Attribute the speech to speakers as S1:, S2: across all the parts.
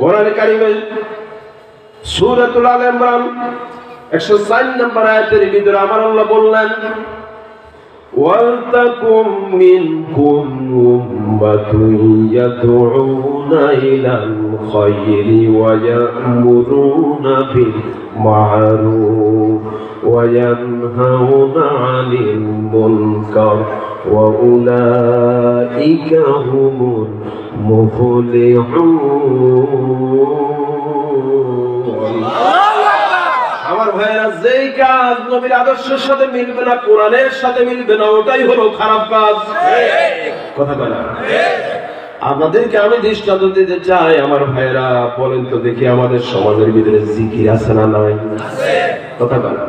S1: কোরআন কারিমে সূরাতুল আল ইমরান 104 নম্বর আয়াতের ভিতরে আমার আল্লাহ বললেন ওয়ালতাকুম মিনকুম উম্মাতুন ইয়াদউনা ইলাল খায়রি ওয়া ইয়া'মুরুনা বিল মা'রুফ ওয়া ইয়ানহাউনা 'আনিল মুনকার ওয়া উলাইকা হুমুল মুফলিহুন। আমার ভাইরা, যেই কাজ নবীর আদর্শের সাথে মিলবে না, কোরআনের সাথে মিলবে না, ওটাই হলো খারাপ কাজ। কথা বলা আপনাদেরকে আমি দৃষ্টান্ত দিতে চাই। আমার ভাইরা বলেন তো দেখি, আমাদের সমাজের ভিতরে জিকির আছে না নাই? কথা বলা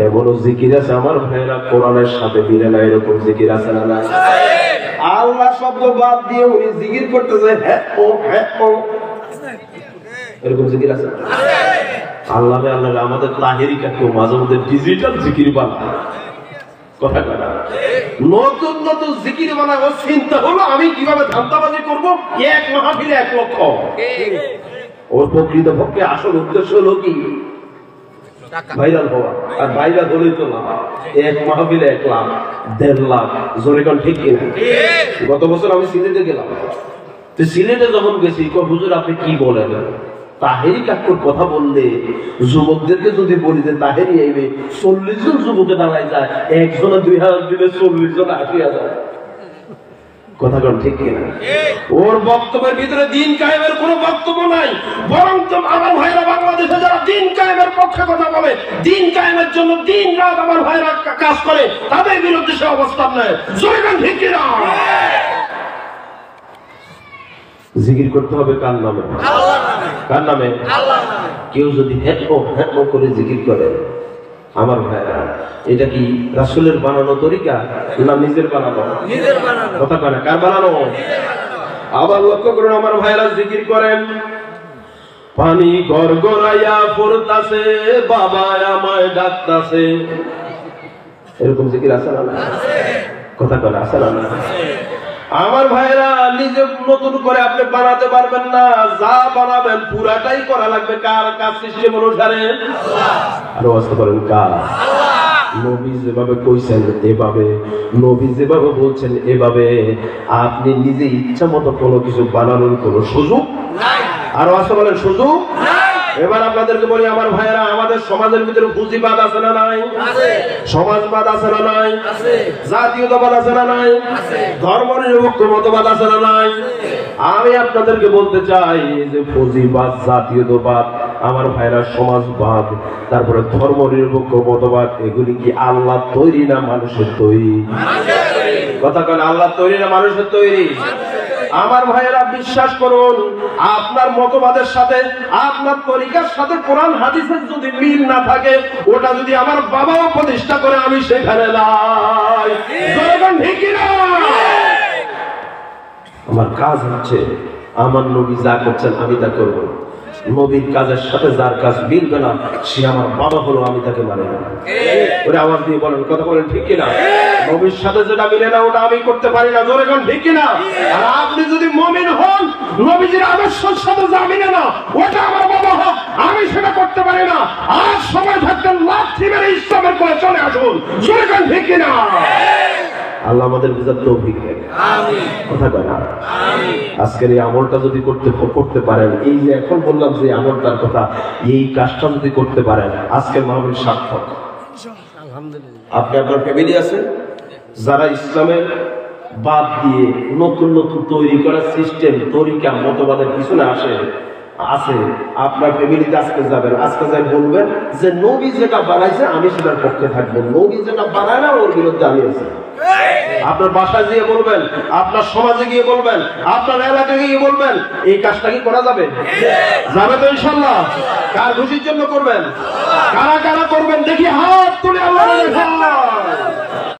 S1: এমন জিকির আছে আমার ভাইরা কোরআনের সাথে মিলে না, এরকম জিকির আছে না নাই? আল্লাহ শব্দ বাদ দিয়ে উনি জিকির করতেছে হ্যাঁ ও হ্যাঁ ও, এরকম জিকির আছে? আল্লাহ আল্লাহ আমাদের তাহেরিকা কেউ মাঝে মধ্যে ডিজিটাল জিকির বানায়। কথা বলা নতুন নতুন জিকির বানায়। ও চিন্তা হলো আমি কিভাবে ধান্দাবাজি করবো, এক মাহফিলে 1 লক্ষ। ওর প্রকৃত পক্ষে আসল উদ্দেশ্য হলো কি? ভাইরাল হওয়া। আর ভাইরাল হলেই তো না, 1 মাহফিলে 1 লাখ 1.5 লাখ। জোরে কোন ঠিক কিনা? গত বছর আমি সিলেটে গেলাম। তো সিলেটে যখন গেছি, হুজুর আপনি কি বলেন? তাহেরি কাকুর কথা বললে যুবকদেরকে যদি বলি যে তাহেরি আইবে, 40 জন যুবকে দাঁড়ায় যায়, একজনে 2000 দিলে 40 জন 80,000। কথা কোন ঠিক কিনা? ওর বক্তব্যের ভিতরে দিন কায়েমের কোনো বক্তব্য নাই, বরং তো আমার ভাইরা বাংলাদেশে যারা দিন কায়েমের পক্ষে কথা বলে, দিন কায়েমের জন্য দিন রাত আমার ভাইরা কাজ করে, তাদের বিরুদ্ধে সে অবস্থান নেয়। জোরে কোন ঠিক কিনা? জিকির করতে হবে কার নামে? আল্লাহর নামে। কার নামে? আল্লাহর নামে। কেউ যদি হ্যাঁ করে জিকির করে, আমার ভাইরা এটা কি রাসূলের বানানো তরিকা না নিজের বানানো? নিজের বানানো। কথা কয় না, কার বানানো? নিজের বানানো। আবার লক্ষ্য করুন আমার ভাইরা, জিকির করেন পানি গড়গড়াইয়া পড়তাছে, বাবা আমায় ডাকতাছে। এরকম জিকির আছে না? আছে। কথা কয় না, আছে না? আছে। আমার ভাইরা, নিজে নতুন করে আপনি বানাতে পারবেন না, যা বানাবেন পুরাটাই করা লাগবে কার? কার সিস্টেম অনুসারে? আল্লাহ। আর ওয়াস্তে করেন কার? আল্লাহ। নবী যেভাবে কইছেন এভাবে, নবী যেভাবে বলছেন এভাবে। আপনি নিজে ইচ্ছা মতো কোনো কিছু বানানোর কোনো সুযোগ নাই। আর ওয়াস্তে বলেন সুযোগ নাই। এবার আপনাদেরকে বলি আমার ভাইরা, আমাদের সমাজের ভিতরে পুঁজিবাদ আছে না নাই? আছে। সমাজবাদ আছে না নাই? আছে। জাতীয়তাবাদ আছে না নাই? আছে। ধর্মনিরপেক্ষ মতবাদ আছে না নাই? আমি আপনাদেরকে বলতে চাই যে পুঁজিবাদ, জাতীয়তাবাদ, আমার ভাইরা সমাজবাদ, তারপরে ধর্মনিরপেক্ষ মতবাদ, এগুলি কি আল্লাহ তৈরি না মানুষের তৈরি? কথা কেন, আল্লাহ তৈরি না মানুষের তৈরি? আমার ভাইয়েরা বিশ্বাস করুন, আপনার মতবাদের সাথে, আপনার তরিকার সাথে কোরআন হাদিসের যদি মিল না থাকে, ওটা যদি আমার বাবাও প্রতিষ্ঠা করে, আমি সেখানে নাই। ঠিক না? আমার কাজ হচ্ছে আমার নবী যা করছেন আমি তা করব। নবীর কাজের সাথে যার কাজ মিলবে না, সে আমার বাবা হলো, আমি তাকে মানে না। ওরে আওয়াজ দিয়ে বলেন, কথা বলেন ঠিক কিনা? নবীর সাথে যেটা মিলে না ওটা আমি করতে পারি না। জোরে কোন ঠিক কিনা? আর আপনি যদি মুমিন হন, নবীজির আদর্শের সাথে যা মিলে না ওটা আমার বাবা হোক, আমি সেটা করতে পারি না। আর সময় থাকতে লাঠি মেরে ইসলামের করে চলে আসুন। জোরে কোন ঠিক কিনা? আল্লাহ আমাদের বুঝার তৌফিক দেন। আমিন। কথা কয় না? আমিন। আজকের এই আমলটা যদি করতে পারেন, এই যে এখন বললাম যে আমলটার কথা, এই কাজটা যদি করতে পারেন, আজকের মাহফিল সার্থক। আলহামদুলিল্লাহ। আপনি আপনার ফ্যামিলি আছে যারা ইসলামের বাদ দিয়ে নতুন নতুন তৈরি করা সিস্টেম, তরিকা, মতবাদের পিছনে আছে, আপনার ফ্যামিলিতে আজকে যাবেন, আজকে যাই বলবেন যে নবী যেটা বানাইছে আমি সেটার পক্ষে থাকবো, নবী যেটা বানায় না ওর বিরুদ্ধে আমি আছি। আপনার বাসায় গিয়ে বলবেন, আপনার সমাজে গিয়ে বলবেন, আপনার এলাকায় গিয়ে বলবেন। এই কাজটা কি করা যাবে? যাবে তো ইনশাআল্লাহ? কার খুশির জন্য করবেন? কারা কারা করবেন দেখি হাত তুলে আল্লাহ।